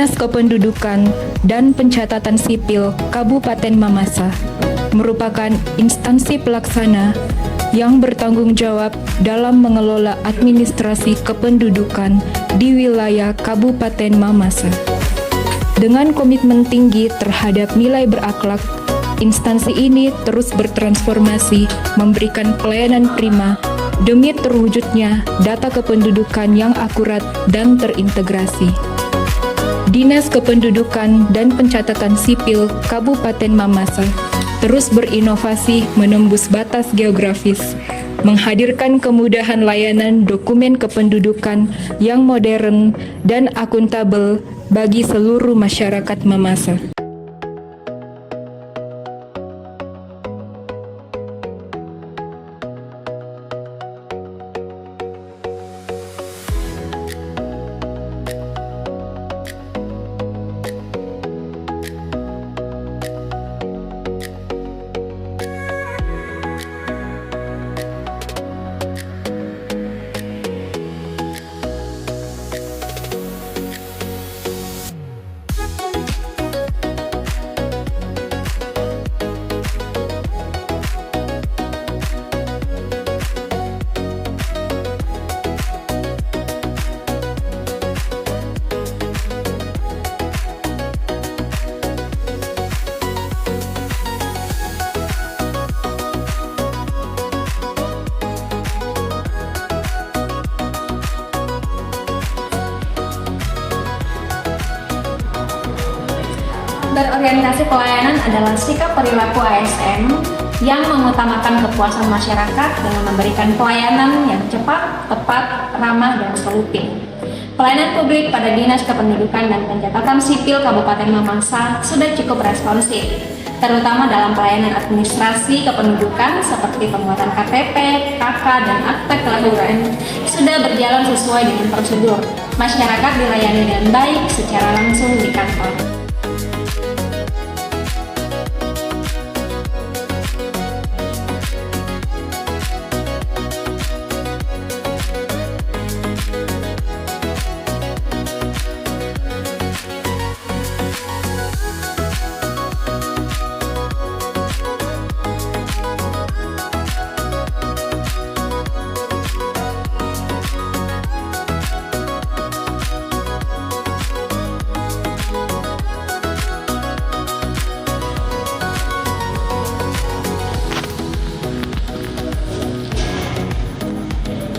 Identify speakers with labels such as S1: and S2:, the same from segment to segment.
S1: Dinas Kependudukan dan Pencatatan Sipil Kabupaten Mamasa merupakan instansi pelaksana yang bertanggung jawab dalam mengelola administrasi kependudukan di wilayah Kabupaten Mamasa. Dengan komitmen tinggi terhadap nilai berakhlak, instansi ini terus bertransformasi memberikan pelayanan prima demi terwujudnya data kependudukan yang akurat dan terintegrasi. Dinas Kependudukan dan Pencatatan Sipil Kabupaten Mamasa terus berinovasi menembus batas geografis, menghadirkan kemudahan layanan dokumen kependudukan yang modern dan akuntabel bagi seluruh masyarakat Mamasa.
S2: Berorientasi pelayanan adalah sikap perilaku ASN yang mengutamakan kepuasan masyarakat dengan memberikan pelayanan yang cepat, tepat, ramah, dan solutif. Pelayanan publik pada Dinas Kependudukan dan Pencatatan Sipil Kabupaten Mamasa sudah cukup responsif, terutama dalam pelayanan administrasi kependudukan seperti pembuatan KTP, KK, dan akta kelahiran sudah berjalan sesuai dengan prosedur. Masyarakat dilayani dengan baik secara langsung di kantor.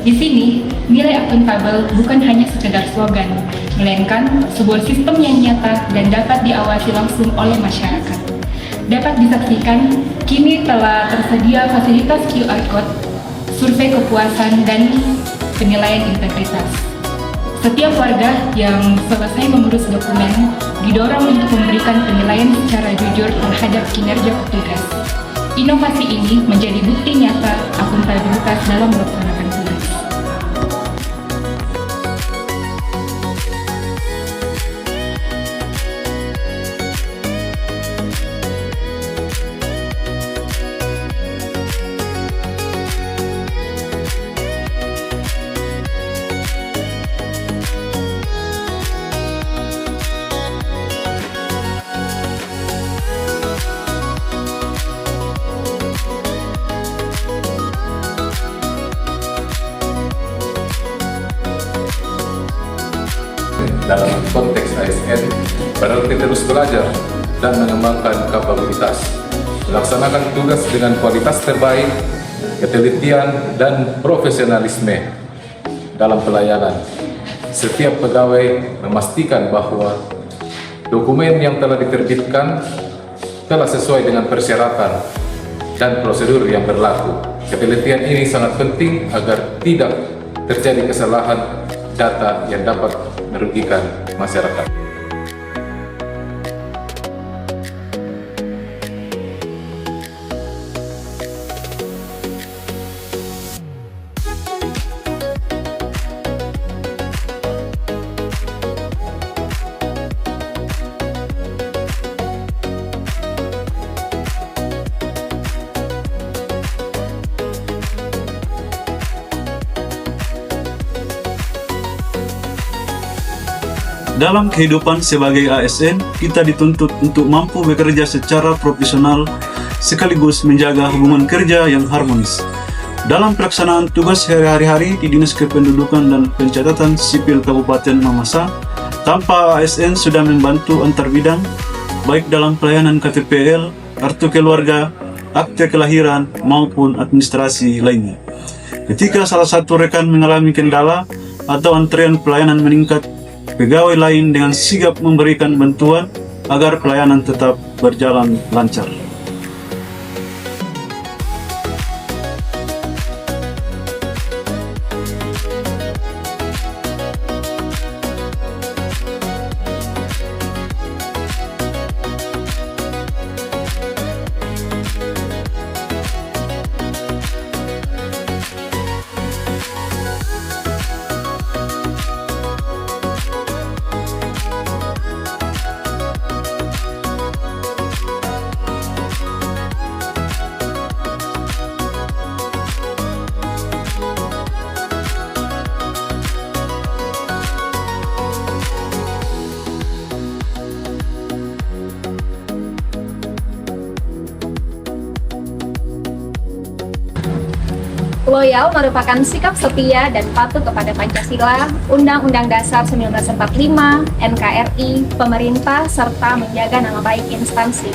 S1: Di sini, nilai akuntabel bukan hanya sekedar slogan, melainkan sebuah sistem yang nyata dan dapat diawasi langsung oleh masyarakat. Dapat disaksikan, kini telah tersedia fasilitas QR Code, survei kepuasan, dan penilaian integritas. Setiap warga yang selesai mengurus dokumen didorong untuk memberikan penilaian secara jujur terhadap kinerja petugas. Inovasi ini menjadi bukti nyata akuntabilitas dalam melaksanakan tugas.
S3: Dalam konteks ASN berarti terus belajar dan mengembangkan kapabilitas, melaksanakan tugas dengan kualitas terbaik, ketelitian, dan profesionalisme dalam pelayanan. Setiap pegawai memastikan bahwa dokumen yang telah diterbitkan telah sesuai dengan persyaratan dan prosedur yang berlaku. Ketelitian ini sangat penting agar tidak terjadi kesalahan data yang dapat merugikan masyarakat.
S4: Dalam kehidupan sebagai ASN, kita dituntut untuk mampu bekerja secara profesional sekaligus menjaga hubungan kerja yang harmonis. Dalam pelaksanaan tugas hari-hari di Dinas Kependudukan dan Pencatatan Sipil Kabupaten Mamasa, tanpa ASN sudah membantu antar bidang, baik dalam pelayanan KTPL, kartu keluarga, akte kelahiran, maupun administrasi lainnya. Ketika salah satu rekan mengalami kendala atau antrian pelayanan meningkat, pegawai lain dengan sigap memberikan bantuan agar pelayanan tetap berjalan lancar.
S2: Loyal merupakan sikap setia dan patuh kepada Pancasila, Undang-Undang Dasar 1945, NKRI, pemerintah, serta menjaga nama baik instansi.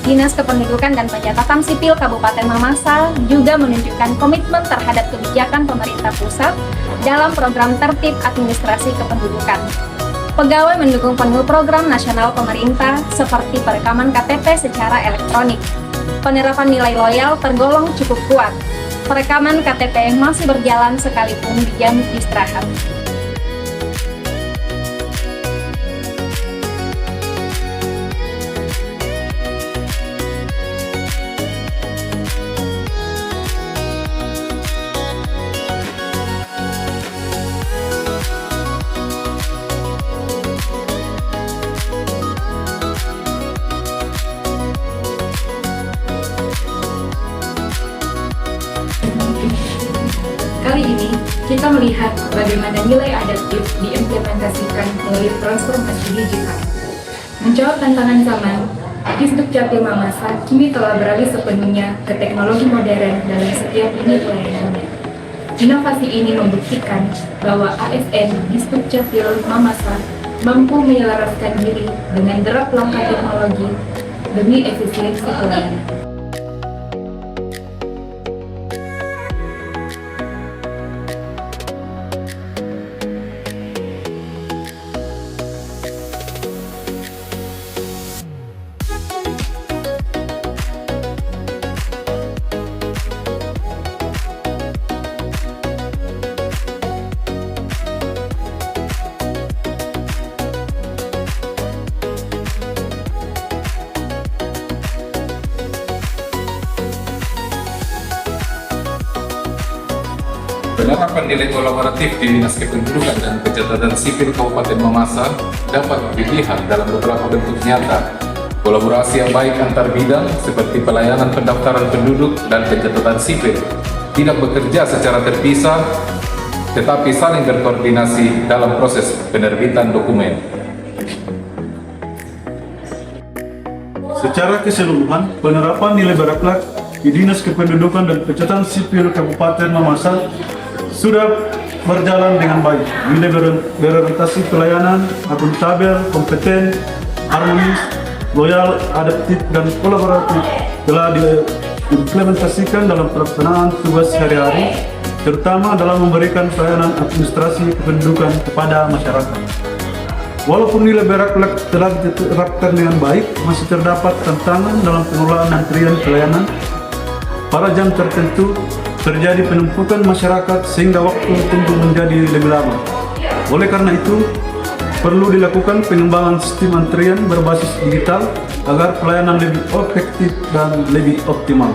S2: Dinas Kependudukan dan Pencatatan Sipil Kabupaten Mamasa juga menunjukkan komitmen terhadap kebijakan pemerintah pusat dalam program tertib administrasi kependudukan. Pegawai mendukung penuh program nasional pemerintah seperti perekaman KTP secara elektronik. Penerapan nilai loyal tergolong cukup kuat. Perekaman KTP masih berjalan sekalipun di jam istirahat.
S1: Kali ini, kita melihat bagaimana nilai adaptif diimplementasikan melalui transformasi digital. Menjawab tantangan zaman, Disdukcapil Mamasa kini telah beralih sepenuhnya ke teknologi modern dalam setiap lini pelayanannya. Inovasi ini membuktikan bahwa ASN Disdukcapil Mamasa mampu menyelaraskan diri dengan derap langkah teknologi demi efisiensi pelayanan.
S3: Penerapan nilai kolaboratif di Dinas Kependudukan dan Pencatatan Sipil Kabupaten Mamasa dapat dilihat dalam beberapa bentuk nyata. Kolaborasi yang baik antar bidang seperti pelayanan pendaftaran penduduk dan pencatatan sipil tidak bekerja secara terpisah, tetapi saling berkoordinasi dalam proses penerbitan dokumen.
S4: Secara keseluruhan, penerapan nilai berakhlak di Dinas Kependudukan dan Pencatatan Sipil Kabupaten Mamasa sudah berjalan dengan baik. Nilai berorientasi pelayanan, akuntabel, kompeten, harmonis, loyal, adaptif, dan kolaboratif telah diimplementasikan dalam pelaksanaan tugas hari-hari, terutama dalam memberikan pelayanan administrasi kependudukan kepada masyarakat. Walaupun nilai berakhlak telah diterapkan dengan baik, masih terdapat tantangan dalam pengelolaan antrian pelayanan. Pada jam tertentu, terjadi penumpukan masyarakat sehingga waktu tunggu menjadi lebih lama. Oleh karena itu, perlu dilakukan pengembangan sistem antrian berbasis digital agar pelayanan lebih efektif dan lebih optimal.